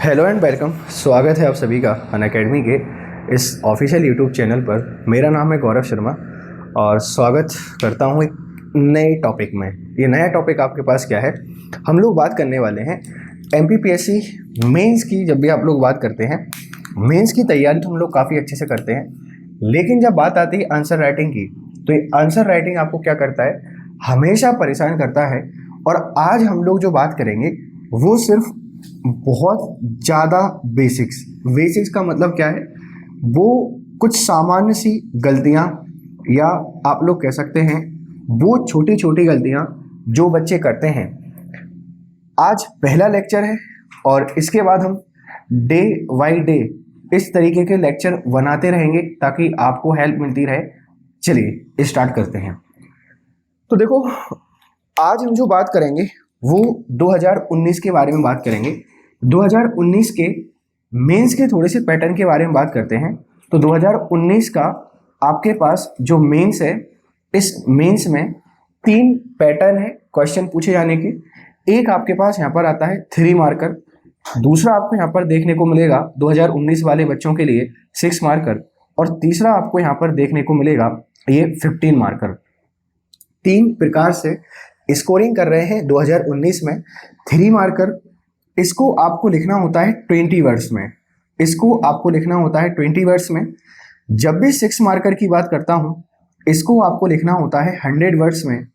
Hello and welcome. स्वागत है आप सभी का अनअकैडमी के इस ऑफिशियल यूट्यूब चैनल पर। मेरा नाम है गौरव शर्मा और स्वागत करता हूँ एक नए टॉपिक में। ये नया टॉपिक आपके पास क्या है, हम लोग बात करने वाले हैं एमपीपीएससी मेंस की। जब भी आप लोग बात करते हैं मेंस की तैयारी तो हम लोग काफ़ी अच्छे से करते हैं, लेकिन जब बात आती है आंसर राइटिंग की तो ये आंसर राइटिंग आपको क्या करता है, हमेशा परेशान करता है। और आज हम लोग जो बात करेंगे वो सिर्फ बहुत ज़्यादा बेसिक्स का मतलब क्या है, वो कुछ सामान्य सी गलतियाँ या आप लोग कह सकते हैं वो छोटी छोटी गलतियाँ जो बच्चे करते हैं। आज पहला लेक्चर है और इसके बाद हम डे बाई डे इस तरीके के लेक्चर बनाते रहेंगे ताकि आपको हेल्प मिलती रहे। चलिए स्टार्ट करते हैं। तो देखो, आज हम जो बात करेंगे वो 2019 के बारे में बात करेंगे। 2019 के मेंस के थोड़े से पैटर्न के बारे में बात करते हैं। तो 2019 का आपके पास जो मेंस है, इस मेंस में 3 पैटर्न है क्वेश्चन पूछे जाने के। एक आपके पास यहाँ पर आता है 3 मार्कर, दूसरा आपको यहाँ पर देखने को मिलेगा 2019 वाले बच्चों के लिए 6 मार्कर, और तीसरा आपको यहाँ पर देखने को मिलेगा ये 15 मार्कर। 3 प्रकार से स्कोरिंग कर रहे हैं 2019 में। 3 मार्कर, इसको आपको लिखना होता है 20 वर्ड्स में, इसको आपको लिखना होता है 20 वर्ड्स में। जब भी 6 मार्कर की बात करता हूँ, इसको आपको लिखना होता है 100 वर्ड्स में।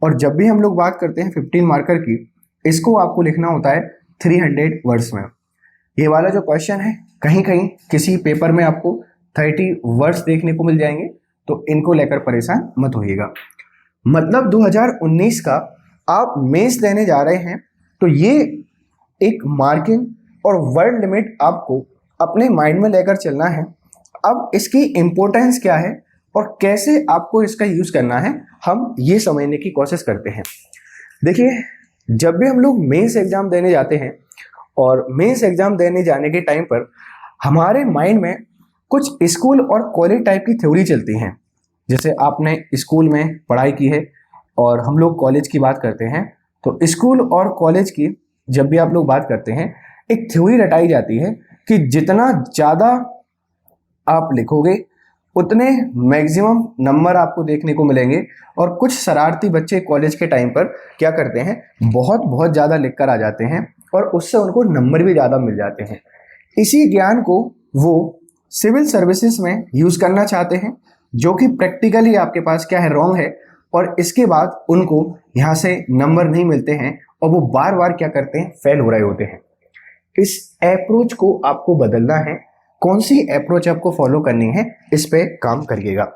और जब भी हम लोग बात करते हैं 15 मार्कर की, इसको आपको लिखना होता है 300 वर्ड्स में। ये वाला जो क्वेश्चन है, कहीं कहीं किसी पेपर में आपको 30 वर्ड्स देखने को मिल जाएंगे, तो इनको लेकर परेशान मत होइएगा। मतलब 2019 का आप मेंस देने जा रहे हैं तो ये एक मार्किंग और वर्ड लिमिट आपको अपने माइंड में लेकर चलना है। अब इसकी इम्पोर्टेंस क्या है और कैसे आपको इसका यूज़ करना है, हम ये समझने की कोशिश करते हैं। देखिए, जब भी हम लोग मेंस एग्ज़ाम देने जाते हैं और मेंस एग्ज़ाम देने जाने के टाइम पर हमारे माइंड में कुछ स्कूल और कॉलेज टाइप की थ्योरी चलती हैं। जैसे आपने स्कूल में पढ़ाई की है और हम लोग कॉलेज की बात करते हैं, तो स्कूल और कॉलेज की जब भी आप लोग बात करते हैं, एक थ्योरी रटाई जाती है कि जितना ज़्यादा आप लिखोगे उतने मैक्सिमम नंबर आपको देखने को मिलेंगे। और कुछ शरारती बच्चे कॉलेज के टाइम पर क्या करते हैं, बहुत ज़्यादा लिख कर आ जाते हैं और उससे उनको नंबर भी ज़्यादा मिल जाते हैं। इसी ज्ञान को वो सिविल सर्विसेज में यूज़ करना चाहते हैं, जो कि प्रैक्टिकली आपके पास क्या है, रॉन्ग है। और इसके बाद उनको यहाँ से नंबर नहीं मिलते हैं और वो बार बार क्या करते हैं, फेल हो रहे होते हैं। इस अप्रोच को आपको बदलना है। कौन सी अप्रोच आपको फॉलो करनी है, इस पे काम करिएगा।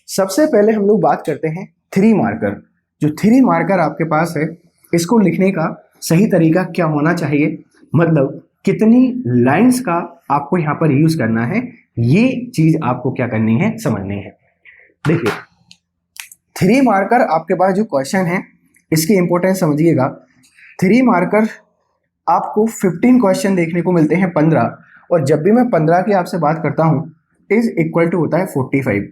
सबसे पहले हम लोग बात करते हैं 3 मार्कर। जो 3 मार्कर आपके पास है, इसको लिखने का सही तरीका क्या होना चाहिए, मतलब कितनी लाइंस का आपको यहाँ पर यूज करना है, ये चीज आपको क्या करनी है, समझनी है। देखिए, 3 मार्कर आपके पास जो क्वेश्चन है, इसकी इंपॉर्टेंस समझिएगा। 3 मार्कर आपको 15 क्वेश्चन देखने को मिलते हैं, 15। और जब भी मैं 15 की आपसे बात करता हूँ, इज इक्वल टू होता है 45।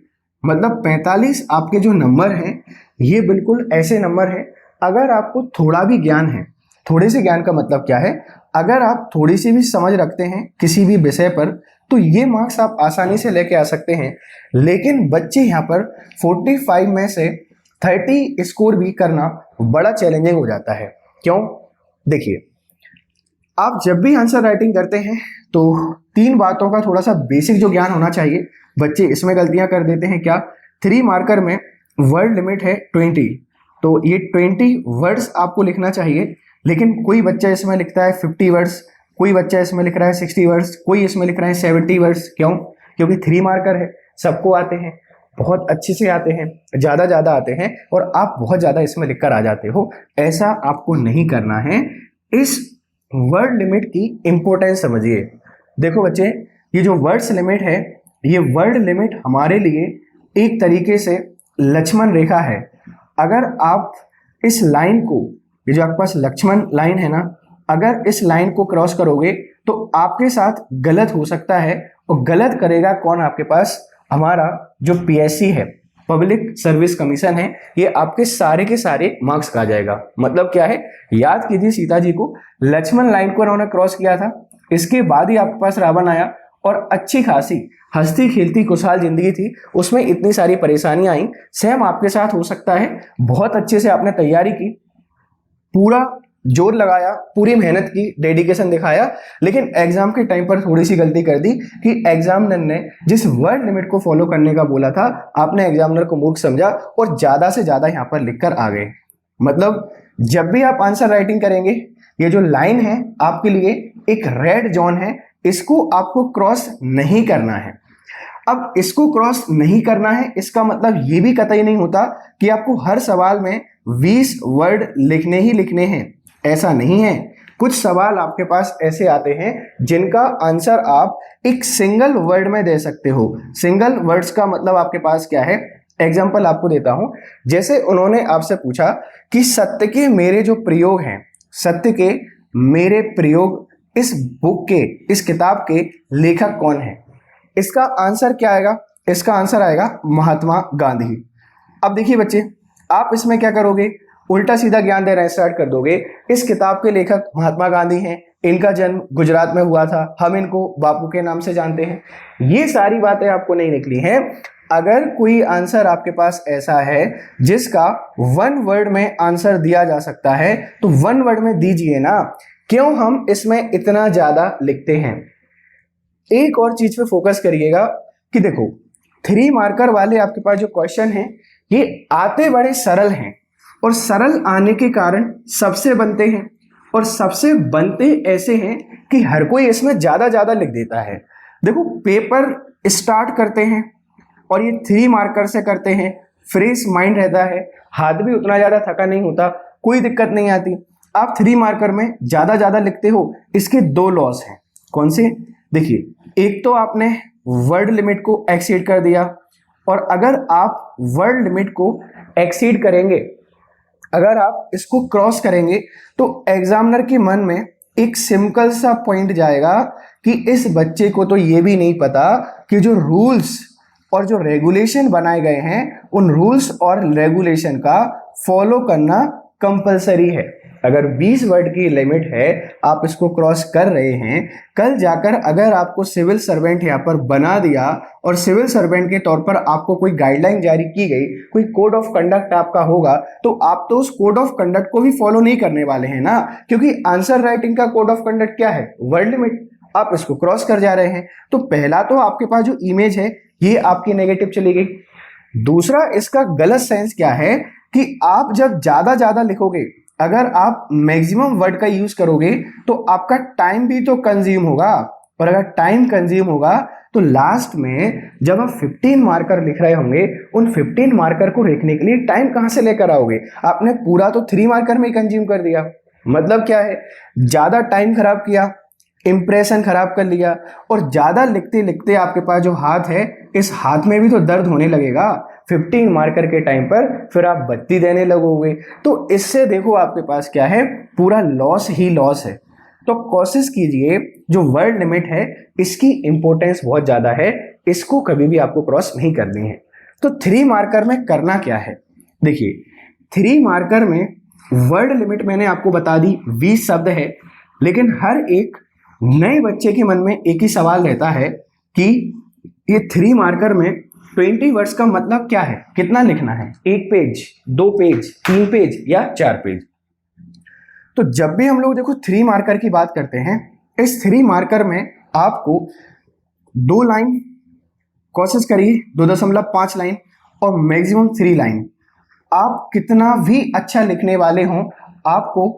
मतलब 45 आपके जो नंबर हैं, ये बिल्कुल ऐसे नंबर हैं, अगर आपको थोड़ा भी ज्ञान है, थोड़े से ज्ञान का मतलब क्या है, अगर आप थोड़ी सी भी समझ रखते हैं किसी भी विषय पर, तो ये मार्क्स आप आसानी से लेके आ सकते हैं। लेकिन बच्चे यहाँ पर 45 में से 30 स्कोर भी करना बड़ा चैलेंजिंग हो जाता है। क्यों? देखिए, आप जब भी आंसर राइटिंग करते हैं तो 3 बातों का थोड़ा सा बेसिक जो ज्ञान होना चाहिए। बच्चे इसमें गलतियां कर देते हैं क्या, 3 मार्कर में वर्ड लिमिट है 20, तो ये 20 वर्ड्स आपको लिखना चाहिए। लेकिन कोई बच्चा इसमें लिखता है 50 वर्ड्स, कोई बच्चा इसमें लिख रहा है 60 वर्ड्स, कोई इसमें लिख रहा है 70 वर्ड्स। क्यों? क्योंकि 3 मार्कर है, सबको आते हैं, बहुत अच्छे से आते हैं, ज़्यादा आते हैं, और आप बहुत ज़्यादा इसमें लिख कर आ जाते हो। ऐसा आपको नहीं करना है। इस वर्ड लिमिट की इंपॉर्टेंस समझिए। देखो बच्चे, ये जो वर्ड्स लिमिट है, ये वर्ड लिमिट हमारे लिए एक तरीके से लक्ष्मण रेखा है। अगर आप इस लाइन को, ये जो आपके पास लक्ष्मण लाइन है ना, अगर इस लाइन को क्रॉस करोगे तो आपके साथ गलत हो सकता है। और गलत करेगा कौन आपके पास, हमारा जो पीएससी है, पब्लिक सर्विस कमीशन है, ये आपके सारे के सारे मार्क्स खा जाएगा। मतलब क्या है, याद कीजिए, सीता जी को लक्ष्मण लाइन को उन्होंने क्रॉस किया था, इसके बाद ही आपके पास रावण आया और अच्छी खासी हंसती खेलती खुशहाल जिंदगी थी, उसमें इतनी सारी परेशानियां आई। सेम आपके साथ हो सकता है। बहुत अच्छे से आपने तैयारी की, पूरा जोर लगाया, पूरी मेहनत की, डेडिकेशन दिखाया, लेकिन एग्जाम के टाइम पर थोड़ी सी गलती कर दी कि एग्जामिनर ने जिस वर्ड लिमिट को फॉलो करने का बोला था, आपने एग्जामिनर को मूर्ख समझा और ज्यादा से ज्यादा यहाँ पर लिखकर आ गए। मतलब जब भी आप आंसर राइटिंग करेंगे, ये जो लाइन है आपके लिए एक रेड जोन है, इसको आपको क्रॉस नहीं करना है। अब इसको क्रॉस नहीं करना है, इसका मतलब ये भी कतई नहीं होता कि आपको हर सवाल में 20 वर्ड लिखने ही लिखने हैं, ऐसा नहीं है। कुछ सवाल आपके पास ऐसे आते हैं जिनका आंसर आप एक सिंगल वर्ड में दे सकते हो। सिंगल वर्ड्स का मतलब आपके पास क्या है, एग्जाम्पल आपको देता हूं। जैसे उन्होंने आपसे पूछा कि सत्य के मेरे जो प्रयोग हैं, सत्य के मेरे प्रयोग, इस बुक के, इस किताब के लेखक कौन है? इसका आंसर क्या आएगा? इसका आंसर आएगा महात्मा गांधी। अब देखिए बच्चे, आप इसमें क्या करोगे, उल्टा सीधा ज्ञान देना स्टार्ट कर दोगे। इस किताब के लेखक महात्मा गांधी हैं, इनका जन्म गुजरात में हुआ था, हम इनको बापू के नाम से जानते हैं। ये सारी बातें आपको नहीं निकली हैं। अगर कोई आंसर आपके पास ऐसा है जिसका 1 वर्ड में आंसर दिया जा सकता है, तो 1 वर्ड में दीजिए ना, क्यों हम इसमें इतना ज्यादा लिखते हैं? एक और चीज पे फोकस करिएगा कि देखो 3 मार्कर वाले आपके पास जो क्वेश्चन हैं, ये आते बड़े सरल हैं और सरल आने के कारण सबसे बनते हैं, और सबसे बनते ऐसे हैं कि हर कोई इसमें ज्यादा लिख देता है। देखो पेपर स्टार्ट करते हैं और ये 3 मार्कर से करते हैं, फ्रेश माइंड रहता है, हाथ भी उतना ज्यादा थका नहीं होता, कोई दिक्कत नहीं आती। आप 3 मार्कर में ज्यादा लिखते हो, इसके 2 लॉस हैं। कौन से? देखिए, एक तो आपने वर्ड लिमिट को एक्सीड कर दिया, और अगर आप वर्ड लिमिट को एक्सीड करेंगे, अगर आप इसको क्रॉस करेंगे, तो एग्जामिनर के मन में एक सिंपल सा पॉइंट जाएगा कि इस बच्चे को तो ये भी नहीं पता कि जो रूल्स और जो रेगुलेशन बनाए गए हैं, उन रूल्स और रेगुलेशन का फॉलो करना कंपलसरी है। अगर 20 वर्ड की लिमिट है, आप इसको क्रॉस कर रहे हैं, कल जाकर अगर आपको सिविल सर्वेंट यहाँ पर बना दिया और सिविल सर्वेंट के तौर पर आपको कोई गाइडलाइन जारी की गई, कोई कोड ऑफ कंडक्ट आपका होगा, तो आप तो उस कोड ऑफ कंडक्ट को भी फॉलो नहीं करने वाले हैं ना, क्योंकि आंसर राइटिंग का कोड ऑफ कंडक्ट क्या है? Word limit. आप इसको क्रॉस कर जा रहे हैं, तो पहला तो आपके पास जो इमेज है ये आपकी नेगेटिव चली गई। दूसरा, इसका गलत सेंस क्या है कि आप जब ज्यादा लिखोगे, अगर आप मैक्सिमम वर्ड का यूज करोगे, तो आपका टाइम भी तो कंज्यूम होगा, और अगर टाइम कंज्यूम होगा तो लास्ट में जब आप 15 मार्कर लिख रहे होंगे, उन 15 मार्कर को लिखने के लिए टाइम कहां से लेकर आओगे? आपने पूरा तो 3 मार्कर में कंज्यूम कर दिया। मतलब क्या है? ज्यादा टाइम खराब किया, इंप्रेशन खराब कर लिया, और ज्यादा लिखते लिखते आपके पास जो हाथ है, इस हाथ में भी तो दर्द होने लगेगा 15 मार्कर के टाइम पर, फिर आप बत्ती देने लगोगे। तो इससे देखो आपके पास क्या है, पूरा लॉस ही लॉस है। तो कोशिश कीजिए, जो वर्ड लिमिट है इसकी इंपॉर्टेंस बहुत ज्यादा है, इसको कभी भी आपको क्रॉस नहीं करनी है। तो 3 मार्कर में करना क्या है? देखिए, 3 मार्कर में वर्ड लिमिट मैंने आपको बता दी 20 शब्द है, लेकिन हर एक नए बच्चे के मन में एक ही सवाल रहता है कि ये 3 मार्कर में 20 वर्ड्स का मतलब क्या है, कितना लिखना है? 1 पेज, 2 पेज, 3 पेज या 4 पेज? तो जब भी हम लोग देखो 3 मार्कर की बात करते हैं, इस 3 मार्कर में आपको 2 लाइन, कोशिश करिए 2.5 लाइन, और मैक्सिमम 3 लाइन। आप कितना भी अच्छा लिखने वाले हों, आपको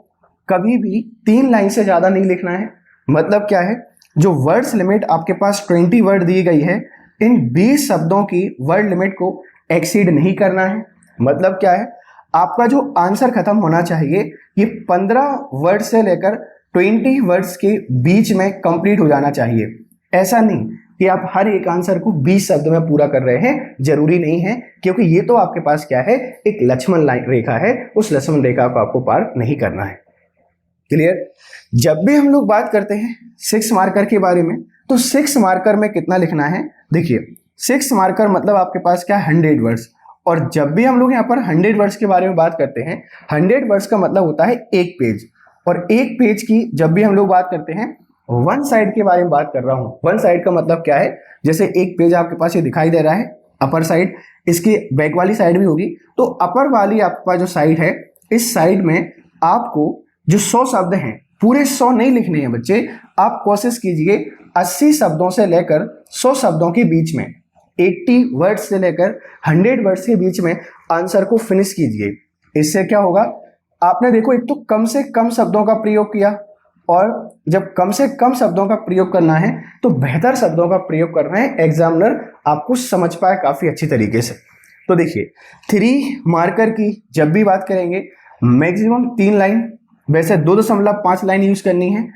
कभी भी 3 लाइन से ज्यादा नहीं लिखना है। मतलब क्या है? जो वर्ड्स लिमिट आपके पास 20 वर्ड दी गई है, इन 20 शब्दों की वर्ड लिमिट को एक्सीड नहीं करना है। मतलब क्या है? आपका जो आंसर खत्म होना चाहिए, ये 15 वर्ड से लेकर 20 वर्ड्स के बीच में कंप्लीट हो जाना चाहिए। ऐसा नहीं कि आप हर एक आंसर को 20 शब्द में पूरा कर रहे हैं, जरूरी नहीं है, क्योंकि ये तो आपके पास क्या है, एक लक्ष्मण रेखा है, उस लक्ष्मण रेखा को आपको पार नहीं करना है। क्लियर? जब भी हम लोग बात करते हैं 6 मार्कर के बारे में, तो 6 मार्कर में कितना लिखना है? देखिए, 6 मार्कर मतलब आपके पास क्या, 100 वर्ड्स। और जब भी हम लोग यहाँ पर 100 वर्ड्स के बारे में बात करते हैं, 100 वर्ड्स का मतलब होता है 1 पेज। और 1 पेज की जब भी हम लोग बात करते हैं, वन साइड के बारे में बात कर रहा हूँ। वन साइड का मतलब क्या है, जैसे एक पेज आपके पास ये दिखाई दे रहा है अपर साइड, इसकी बैक वाली साइड भी होगी, तो अपर वाली आपके पास जो साइड है, इस साइड में आपको जो 100 शब्द हैं पूरे 100 नहीं लिखने हैं बच्चे, आप कोशिश कीजिए 80 शब्दों से लेकर 100 शब्दों के बीच में, 80 वर्ड्स से लेकर 100 वर्ड्स के बीच में आंसर को फिनिश कीजिए। इससे क्या होगा, आपने देखो एक तो कम से कम शब्दों का प्रयोग किया, और जब कम से कम शब्दों का प्रयोग करना है तो बेहतर शब्दों का प्रयोग करना है, एग्जामिनर आपको समझ पाए काफी अच्छी तरीके से। तो देखिए 3 मार्कर की जब भी बात करेंगे मैक्सिमम 3 लाइन, वैसे 2.5 लाइन यूज करनी है।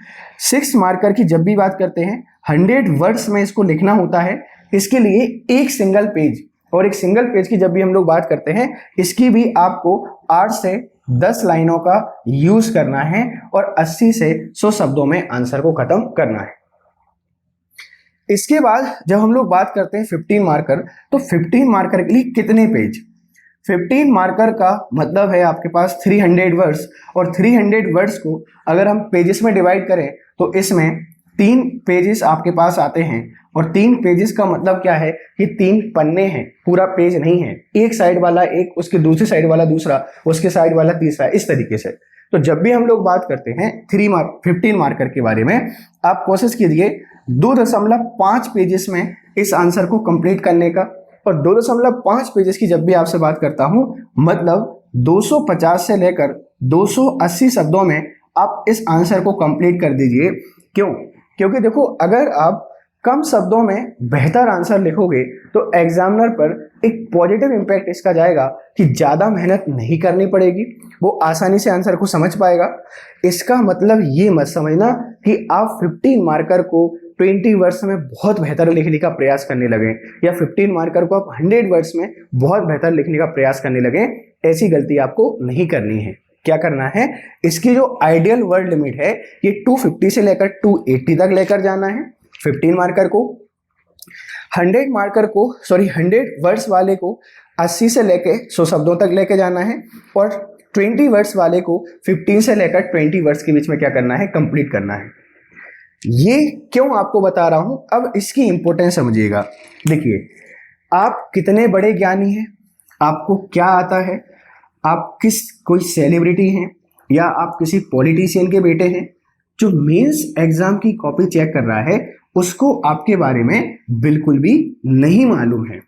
6 मार्कर की जब भी बात करते हैं 100 वर्ड्स में इसको लिखना होता है, इसके लिए एक सिंगल पेज, और एक सिंगल पेज की जब भी हम लोग बात करते हैं इसकी भी आपको 8 से 10 लाइनों का यूज करना है, और 80 से 100 शब्दों में आंसर को खत्म करना है। इसके बाद जब हम लोग बात करते हैं 15 मार्कर, तो 15 मार्कर के लिए कितने पेज, 15 मार्कर का मतलब है आपके पास 300 वर्ड्स, और 300 वर्ड्स को अगर हम पेजेस में डिवाइड करें तो इसमें 3 पेजेस आपके पास आते हैं, और 3 पेजेस का मतलब क्या है कि 3 पन्ने हैं, पूरा पेज नहीं है, एक साइड वाला एक, उसके दूसरी साइड वाला दूसरा, उसके साइड वाला तीसरा, इस तरीके से। तो जब भी हम लोग बात करते हैं 15 मार्कर के बारे में, आप कोशिश कीजिए 2.5 पेजेस में इस आंसर को कंप्लीट करने का, और 2.5 पेजेस की जब भी आपसे बात करता हूं मतलब 250 से लेकर 280 शब्दों में आप इस आंसर को कंप्लीट कर दीजिए। क्यों? क्योंकि देखो अगर आप कम शब्दों में बेहतर आंसर लिखोगे तो एग्जामिनर पर एक पॉजिटिव इंपैक्ट इसका जाएगा कि ज़्यादा मेहनत नहीं करनी पड़ेगी, वो आसानी से आंसर को समझ पाएगा। इसका मतलब ये मत समझना कि आप 15 मार्कर को 20 वर्ड्स में बहुत बेहतर लिखने का प्रयास करने लगें, या 15 मार्कर को आप 100 वर्ड्स में बहुत बेहतर लिखने का प्रयास करने लगें। ऐसी गलती आपको नहीं करनी है। क्या करना है, इसकी जो आइडियल वर्ड लिमिट है ये 250 से लेकर 280 तक लेकर जाना है 15 मार्कर को। 100 वर्ड्स वाले को 80 से लेकर 100 शब्दों तक लेके जाना है, और 20 वर्ड्स वाले को 15 से लेकर 20 वर्ड्स के बीच में क्या करना है, कंप्लीट करना है। ये क्यों आपको बता रहा हूं, अब इसकी इंपॉर्टेंस समझिएगा। देखिए आप कितने बड़े ज्ञानी हैं, आपको क्या आता है, आप कोई सेलिब्रिटी हैं, या आप किसी पॉलिटिशियन के बेटे हैं, जो मेंस एग्जाम की कॉपी चेक कर रहा है उसको आपके बारे में बिल्कुल भी नहीं मालूम है।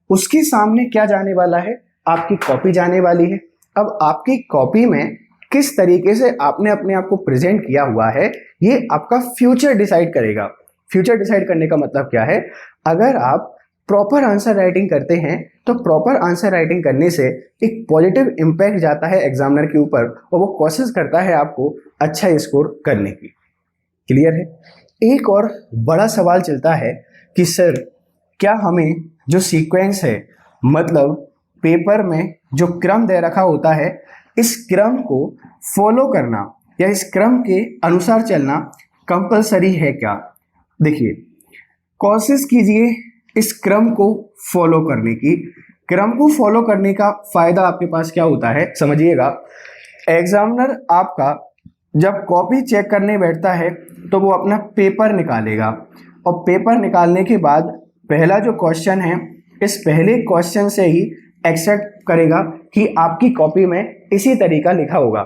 उसके सामने क्या जाने वाला है, आपकी कॉपी जाने वाली है। अब आपकी कॉपी में किस तरीके से आपने अपने आप को प्रेजेंट किया हुआ है ये आपका फ्यूचर डिसाइड करेगा। फ्यूचर डिसाइड करने का मतलब क्या है, अगर आप प्रॉपर आंसर राइटिंग करते हैं तो प्रॉपर आंसर राइटिंग करने से एक पॉजिटिव इम्पैक्ट जाता है एग्जामिनर के ऊपर, और वो कोशिश करता है आपको अच्छा स्कोर करने की। क्लियर है? एक और बड़ा सवाल चलता है कि सर क्या हमें जो सीक्वेंस है, मतलब पेपर में जो क्रम दे रखा होता है, इस क्रम को फॉलो करना या इस क्रम के अनुसार चलना कंपलसरी है क्या? देखिए कोशिश कीजिए इस क्रम को फॉलो करने की। क्रम को फॉलो करने का फायदा आपके पास क्या होता है समझिएगा। एग्जामिनर आपका जब कॉपी चेक करने बैठता है तो वो अपना पेपर निकालेगा, और पेपर निकालने के बाद पहला जो क्वेश्चन है, इस पहले क्वेश्चन से ही एक्सेप्ट करेगा कि आपकी कॉपी में इसी तरीका लिखा होगा।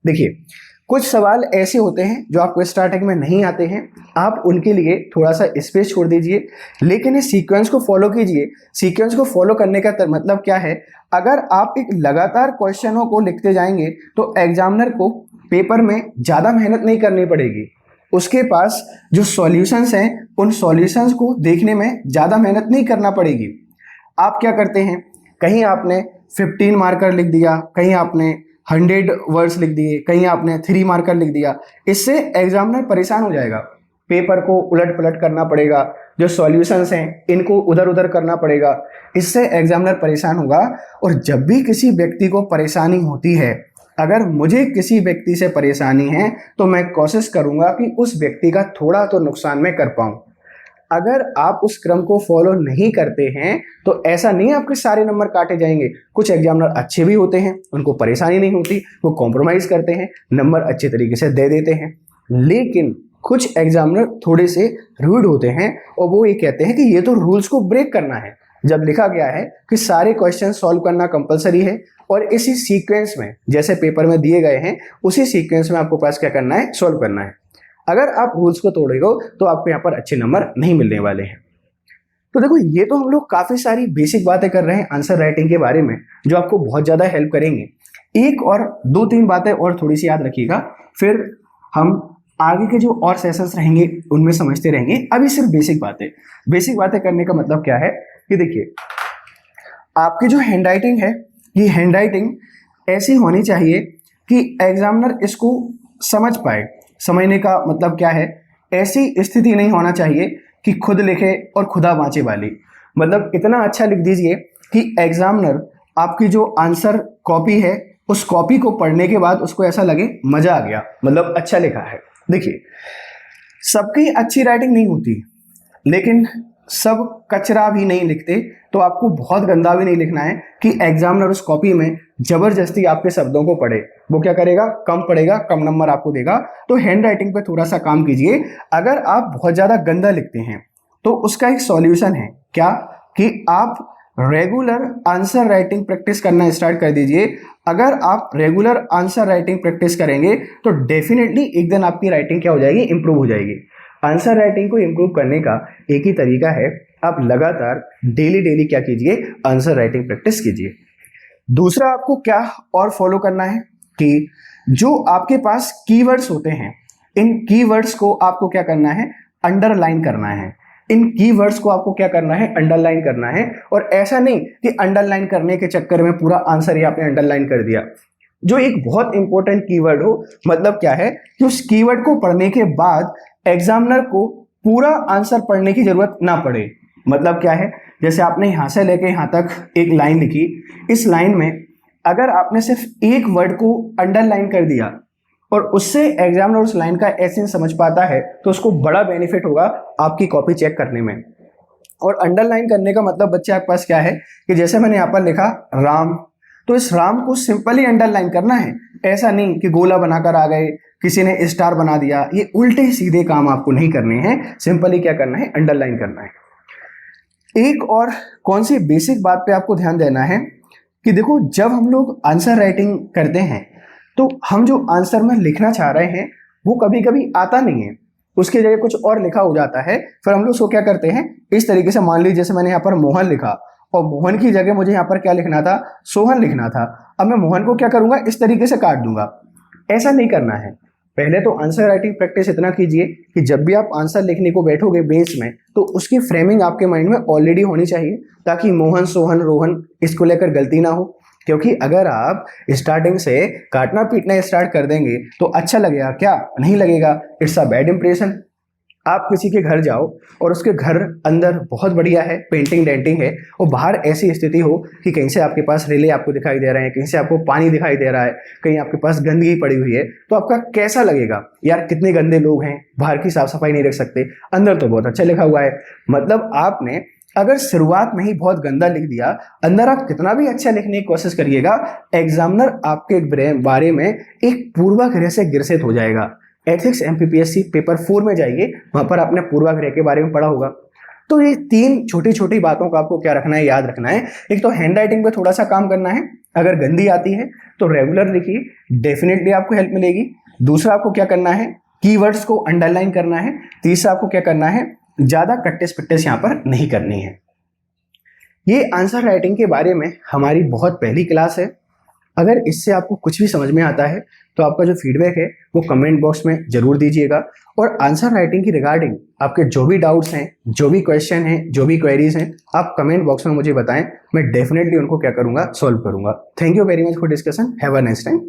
देखिए कुछ सवाल ऐसे होते हैं जो आपको स्टार्टिंग में नहीं आते हैं, आप उनके लिए थोड़ा सा स्पेस छोड़ दीजिए, लेकिन इस सीक्वेंस को फॉलो कीजिए। सीक्वेंस को फॉलो करने का मतलब क्या है, अगर आप एक लगातार क्वेश्चनों को लिखते जाएंगे तो एग्जामिनर को पेपर में ज़्यादा मेहनत नहीं करनी पड़ेगी। उसके पास जो सॉल्यूशंस हैं उन सॉल्यूशंस को देखने में ज़्यादा मेहनत नहीं करना पड़ेगी। आप क्या करते हैं, कहीं आपने 15 मार्कर लिख दिया, कहीं आपने 100 वर्ड्स लिख दिए, कहीं आपने 3 मार्कर लिख दिया, इससे एग्जामिनर परेशान हो जाएगा। पेपर को उलट पलट करना पड़ेगा, जो सॉल्यूशंस हैं इनको उधर उधर करना पड़ेगा, इससे एग्जामिनर परेशान होगा। और जब भी किसी व्यक्ति को परेशानी होती है, अगर मुझे किसी व्यक्ति से परेशानी है तो मैं कोशिश करूंगा कि उस व्यक्ति का थोड़ा तो नुकसान मैं कर पाऊं। अगर आप उस क्रम को फॉलो नहीं करते हैं तो ऐसा नहीं आपके सारे नंबर काटे जाएंगे। कुछ एग्जामिनर अच्छे भी होते हैं, उनको परेशानी नहीं होती, वो कॉम्प्रोमाइज करते हैं, नंबर अच्छे तरीके से दे देते हैं। लेकिन कुछ एग्जामिनर थोड़े से रूड होते हैं और वो ये कहते हैं कि ये तो रूल्स को ब्रेक करना है, जब लिखा गया है कि सारे क्वेश्चन सॉल्व करना कंपलसरी है और इसी सीक्वेंस में जैसे पेपर में दिए गए हैं उसी सीक्वेंस में आपको पास क्या करना है, सॉल्व करना है। अगर आप रूल्स को तोड़ोगे तो आपको यहाँ पर अच्छे नंबर नहीं मिलने वाले हैं। तो देखो, ये तो हम लोग काफी सारी बेसिक बातें कर रहे हैं आंसर राइटिंग के बारे में जो आपको बहुत ज्यादा हेल्प करेंगे। एक और 2-3 बातें और थोड़ी सी याद रखिएगा, फिर हम आगे के जो और सेशंस रहेंगे उनमें समझते रहेंगे। अभी सिर्फ बेसिक बातें करने का मतलब क्या है कि देखिए, आपकी जो हैंडराइटिंग है, ये हैंडराइटिंग ऐसी होनी चाहिए कि एग्जामिनर इसको समझ पाए। समझने का मतलब क्या है, ऐसी स्थिति नहीं होना चाहिए कि खुद लिखे और खुदा बाँचे वाली। मतलब इतना अच्छा लिख दीजिए कि एग्जामिनर आपकी जो आंसर कॉपी है उस कॉपी को पढ़ने के बाद उसको ऐसा लगे मजा आ गया, मतलब अच्छा लिखा है। देखिए, सबकी अच्छी राइटिंग नहीं होती, लेकिन सब कचरा भी नहीं लिखते, तो आपको बहुत गंदा भी नहीं लिखना है कि एग्जामिनर उस कॉपी में जबरदस्ती आपके शब्दों को पढ़े। वो क्या करेगा, कम पढ़ेगा, कम नंबर आपको देगा। तो हैंड राइटिंग पे थोड़ा सा काम कीजिए। अगर आप बहुत ज़्यादा गंदा लिखते हैं तो उसका एक सॉल्यूशन है, क्या कि आप रेगुलर आंसर राइटिंग प्रैक्टिस करना स्टार्ट कर दीजिए। अगर आप रेगुलर आंसर राइटिंग प्रैक्टिस करेंगे तो डेफिनेटली एक दिन आपकी राइटिंग क्या हो जाएगी, इंप्रूव हो जाएगी। आंसर राइटिंग को इंप्रूव करने का एक ही तरीका है, आप लगातार डेली क्या कीजिए, आंसर राइटिंग प्रैक्टिस कीजिए। दूसरा आपको क्या और फॉलो करना है कि जो आपके पास कीवर्ड्स होते हैं, इन कीवर्ड्स को आपको क्या करना है, अंडरलाइन करना है। इन कीवर्ड्स को आपको क्या करना है, अंडरलाइन करना है। और ऐसा नहीं कि अंडरलाइन करने के चक्कर में पूरा आंसर ही आपने अंडरलाइन कर दिया। जो एक बहुत इंपॉर्टेंट कीवर्ड हो, मतलब क्या है कि उस कीवर्ड को पढ़ने के बाद एग्जामिनर को पूरा आंसर पढ़ने की जरूरत ना पड़े। मतलब क्या है, जैसे आपने यहां से लेके यहां तक एक लाइन लिखी, इस लाइन में अगर आपने सिर्फ एक वर्ड को अंडरलाइन कर दिया और उससे एग्जामिनर उस लाइन का एसेंस समझ पाता है तो उसको बड़ा बेनिफिट होगा आपकी कॉपी चेक करने में। और अंडरलाइन करने का मतलब बच्चे आपके पास क्या है कि जैसे मैंने यहाँ पर लिखा राम, तो इस राम को सिंपली अंडरलाइन करना है। ऐसा नहीं कि गोला बनाकर आ गए, किसी ने स्टार बना दिया। ये उल्टे सीधे काम आपको नहीं करने हैं, सिंपली क्या करना है, अंडरलाइन करना है। एक और कौन सी बेसिक बात पे आपको ध्यान देना है कि देखो, जब हम लोग आंसर राइटिंग करते हैं तो हम जो आंसर में लिखना चाह रहे हैं वो कभी कभी आता नहीं है, उसकी जगह कुछ और लिखा हो जाता है। फिर हम लोग उसको क्या करते हैं, इस तरीके से, मान लीजिए जैसे मैंने यहाँ पर मोहन लिखा और मोहन की जगह मुझे यहाँ पर क्या लिखना था, सोहन लिखना था। अब मैं मोहन को क्या करूंगा, इस तरीके से काट दूंगा। ऐसा नहीं करना है। पहले तो आंसर राइटिंग प्रैक्टिस इतना कीजिए कि जब भी आप आंसर लिखने को बैठोगे बेंच में, तो उसकी फ्रेमिंग आपके माइंड में ऑलरेडी होनी चाहिए, ताकि मोहन, सोहन, रोहन इसको लेकर गलती ना हो। क्योंकि अगर आप स्टार्टिंग से काटना पीटना स्टार्ट कर देंगे तो अच्छा लगेगा क्या, नहीं लगेगा, इट्स अ बैड इंप्रेशन। आप किसी के घर जाओ और उसके घर अंदर बहुत बढ़िया है, पेंटिंग डेंटिंग है, और बाहर ऐसी स्थिति हो कि कहीं से आपके पास रेले आपको दिखाई दे रहे हैं, कहीं से आपको पानी दिखाई दे रहा है, कहीं आपके पास गंदगी पड़ी हुई है, तो आपका कैसा लगेगा, यार कितने गंदे लोग हैं, बाहर की साफ सफाई नहीं रख सकते, अंदर तो बहुत अच्छा लिखा हुआ है। मतलब आपने अगर शुरुआत में ही बहुत गंदा लिख दिया, अंदर आप कितना भी अच्छा लिखने की कोशिश करिएगा, एग्जामिनर आपके बारे में एक पूर्वाग्रह से ग्रसित हो जाएगा। एथिक्स एमपीपीएससी पेपर 4 में जाइए, वहां पर आपने पूर्वाग्रह के बारे में पढ़ा होगा। तो ये 3 छोटी छोटी बातों का आपको क्या रखना है, याद रखना है। एक तो हैंड राइटिंग पे थोड़ा सा काम करना है, अगर गंदी आती है तो रेगुलर लिखिए, डेफिनेटली आपको हेल्प मिलेगी। दूसरा आपको क्या करना है, कीवर्ड्स को अंडरलाइन करना है। तीसरा आपको क्या करना है, ज्यादा कट्टेस पिट्टेस यहाँ पर नहीं करनी है। ये आंसर राइटिंग के बारे में हमारी बहुत पहली क्लास है। अगर इससे आपको कुछ भी समझ में आता है तो आपका जो फीडबैक है वो कमेंट बॉक्स में जरूर दीजिएगा। और आंसर राइटिंग की रिगार्डिंग आपके जो भी डाउट्स हैं, जो भी क्वेश्चन हैं, जो भी क्वेरीज हैं, आप कमेंट बॉक्स में मुझे बताएं, मैं डेफिनेटली उनको क्या करूंगा, सॉल्व करूंगा। Thank you very much for discussion, have a nice time.